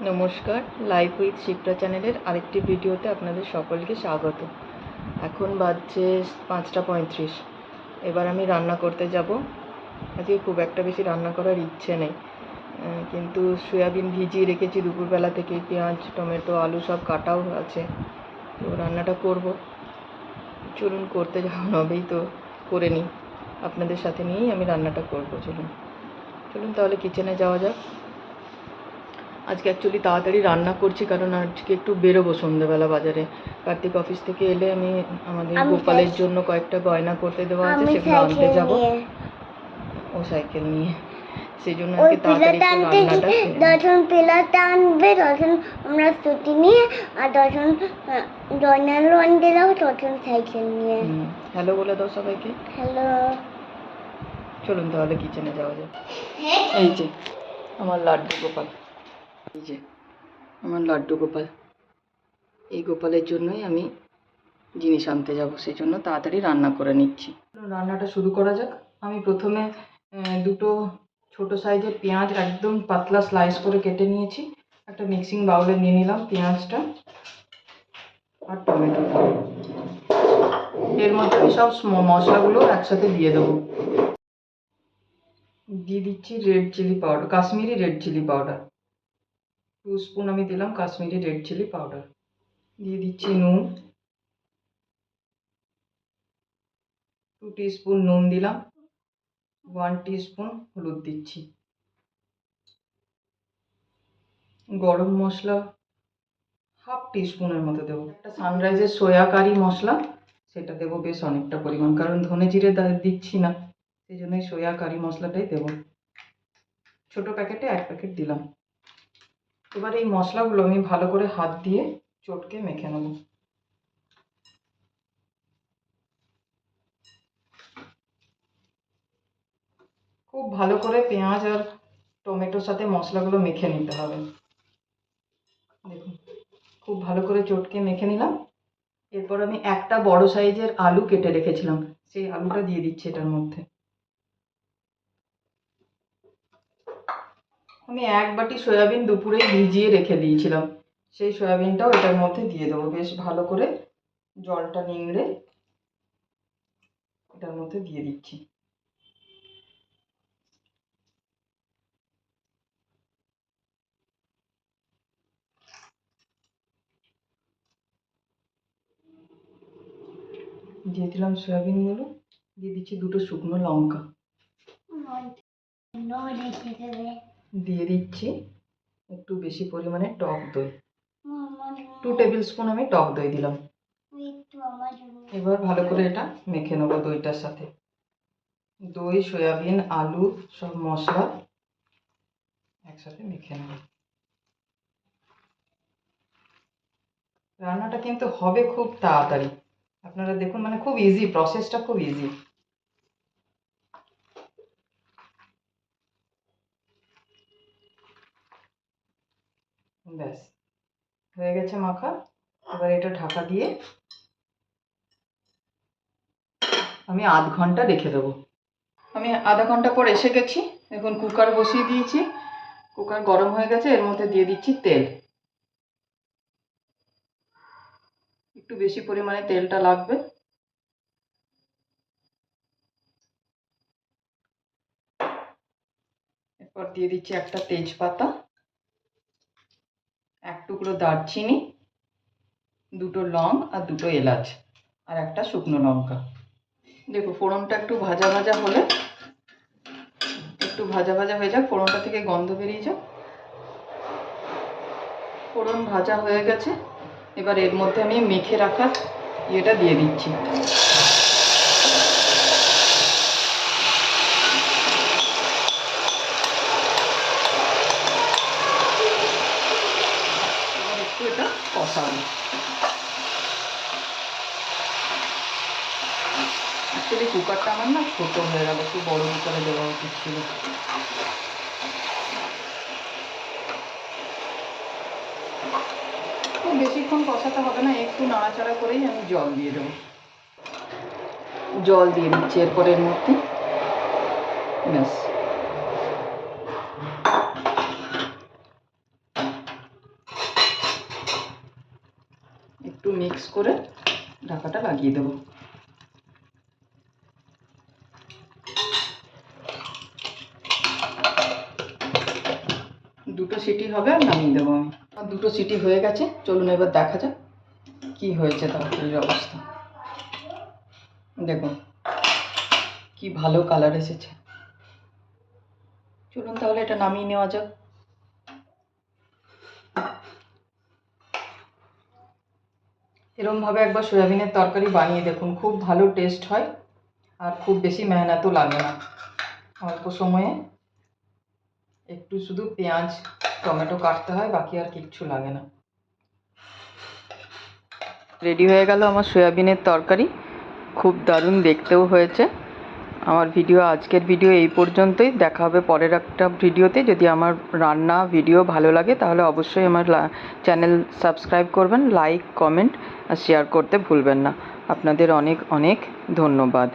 নমস্কার, live with Shipra চ্যানেলের আরেকটি ভিডিওতে আপনাদের সকলকে স্বাগত। এখন বাজছে 5:35। এবার আমি রান্না করতে যাব। আজকে খুব একটা বেশি রান্না করার ইচ্ছে নেই, কিন্তু সয়াবিন ভিজিয়ে রেখেছি দুপুরবেলা থেকে। পেঁয়াজ, টমেটো, আলু সব কাটাও আছে, তো রান্নাটা করব। চলুন, করতে যাওয়া হবেই তো করে নিই। আপনাদের সাথে নিয়েই আমি রান্নাটা করব। চলুন তাহলে কিচেনে যাওয়া যাক। আজকে অ্যাকচুয়ালি তাড়াতাড়ি রান্না করছি, কারণ আজকে একটু বেরোবো সন্ধ্যেবেলা বাজারে। কার্তিক অফিস থেকে এলে আমাদের গোপালের জন্য কয়েকটা গয়না করতে দেওয়া আছে, সেগুলো আনতে যাব। ও সাইকেল নিয়ে, সেই জন্য আজকে তাড়াতাড়ি রান্নাটা যখন পিলারটা আনবে তখন আমরা ছুটি নিয়ে, আর যখন গয়নাগুলো আনতে যাবো তখন সাইকেল নিয়ে। হ্যালো বলে দাও সবাইকে। হ্যালো। চলুন তাহলে কিচেনে যাওয়া যাক। এই যে আমার লাড্ডু গোপাল, এই যে আমার লাড্ডু গোপাল। এই গোপালের জন্যই আমি জিনিস আনতে যাব, সেই জন্য তাড়াতাড়ি রান্না করে নিচ্ছি। রান্নাটা শুরু করা যাক। আমি প্রথমে দুটো ছোট সাইজের পেঁয়াজ একদম পাতলা স্লাইস করে কেটে নিয়েছি। একটা মিক্সিং বাউলে নিয়ে নিলাম পেঁয়াজটা আর টমেটোটা। এর মধ্যে আমি সব মশলাগুলো একসাথে দিয়ে দেবো। দিয়ে দিচ্ছি red chili powder, Kashmiri red chili powder 2 spoon আমি দিলাম কাশ্মীরি রেড চিলি পাউডার। দিয়ে দিচ্ছি নুন, 2 টিস্পুন নুন দিলাম। 1 টিস্পুন হলুদ দিচ্ছি। গরম মশলা হাফ টিস্পুনের মতো দেবো। একটা সানরাইজের সোয়া কারি মশলা, সেটা দেবো বেশ অনেকটা পরিমাণ, কারণ ধনে জিরে দিচ্ছি না, সেই জন্যই সোয়া কারি মশলাটাই দেবো। ছোট প্যাকেটে 1 প্যাকেট দিলাম। এবার এই মশলাগুলো আমি ভালো করে হাত দিয়ে চটকে মেখে নেব। খুব ভালো করে পেঁয়াজ আর টমেটোর সাথে মশলাগুলো মেখে নিতে হবে। দেখুন, খুব ভালো করে চটকে মেখে নিলাম। এরপর আমি একটা বড় সাইজের আলু কেটে রেখেছিলাম, সেই আলুটা দিয়ে দিচ্ছি এটার মধ্যে। আমি 1 বাটি সয়াবিন দুপুরেই ভিজিয়ে রেখে দিয়েছিলাম, সেই সয়াবিনটাও এটার মধ্যে দিয়ে দেবো। বেশ ভালো করে জলটা নিংড়ে এটার মধ্যে দিয়ে দিচ্ছি। দিয়ে দিলাম সয়াবিনগুলো। দিয়ে দিচ্ছি 2টো শুকনো লঙ্কা। দিয়ে দিচ্ছি একটু বেশি পরিমাণে টক দই, 2 টেবিল স্পুন আমি টক দই দিলাম। এবার ভালো করে এটা মেখে নেবো দইটার সাথে। দই, সয়াবিন, আলু সব মশলা একসাথে মেখে নেব। রান্নাটা কিন্তু হবে খুব তাড়াতাড়ি, আপনারা দেখুন, মানে খুব ইজি, প্রসেসটা খুব ইজি। ব্যাস হয়ে গেছে মাখা। এবার এটা ঢাকা দিয়ে আমি আধ ঘন্টা রেখে দেবো। আমি আধা ঘন্টা পর এসে গেছি। এখন কুকার বসিয়ে দিয়েছি, কুকার গরম হয়ে গেছে। এর মধ্যে দিয়ে দিচ্ছি তেল। একটু বেশি পরিমাণে তেলটা লাগবে। এরপর দিয়ে দিচ্ছি একটা তেজপাতা, 1 টুকরো দারচিনি, 2টো লং আর 2টো এলাচ আর একটা শুকনো লঙ্কা। দেখো ফোড়নটা একটু ভাজা ভাজা হলে, একটু ভাজা ভাজা হয়ে যাক, ফোড়নটা থেকে গন্ধ বেরিয়ে যাক। ফোড়ন ভাজা হয়ে গেছে। এবার এর মধ্যে আমি মেখে রাখা ইয়েটা দিয়ে দিচ্ছি। এবার একটু এটা কষাবো। অ্যাকচুয়ালি কুকারটা আমার না ছোটো হয়ে গেল, একটু বড় কুকারে দেওয়া উচিত ছিল। খুব বেশিক্ষণ কষাতে হবে না, একটু নাড়াচাড়া করেই আমি জল দিয়ে দেবো। জল দিয়ে দিচ্ছি এরপর এর মধ্যে। ব্যাস একটু মিক্স করে ঢাকাটা লাগিয়ে দেবো। দুটো সিটি হবে আর নামিয়ে দেবো আমি। আর দুটো সিটি হয়ে গেছে, চলুন এবার দেখা যাক কি হয়েছে তরকারির অবস্থা। দেখুন কি ভালো কালার এসেছে। চলুন তাহলে এটা নামিয়ে নেওয়া যাক। এরমভাবে একবার সয়াবিনের তরকারি বানিয়ে দেখুন, খুব ভালো টেস্ট হয় আর খুব বেশি মেহনতও লাগে না। অল্প সময়ে একটু শুধু পেঁয়াজ টমেটো কাটতে হয়, বাকি আর কিচ্ছু লাগে না। রেডি হয়ে গেল আমার সয়াবিনের তরকারি, খুব দারুণ দেখতেও হয়েছে। আমার আজকের ভিডিও এই পর্যন্তই। দেখা হবে পরের একটা ভিডিওতে। যদি আমার রান্না ভিডিও ভালো লাগে তাহলে অবশ্যই আমার চ্যানেল সাবস্ক্রাইব করবেন, লাইক কমেন্ট আর শেয়ার করতে ভুলবেন না। আপনাদের অনেক অনেক ধন্যবাদ।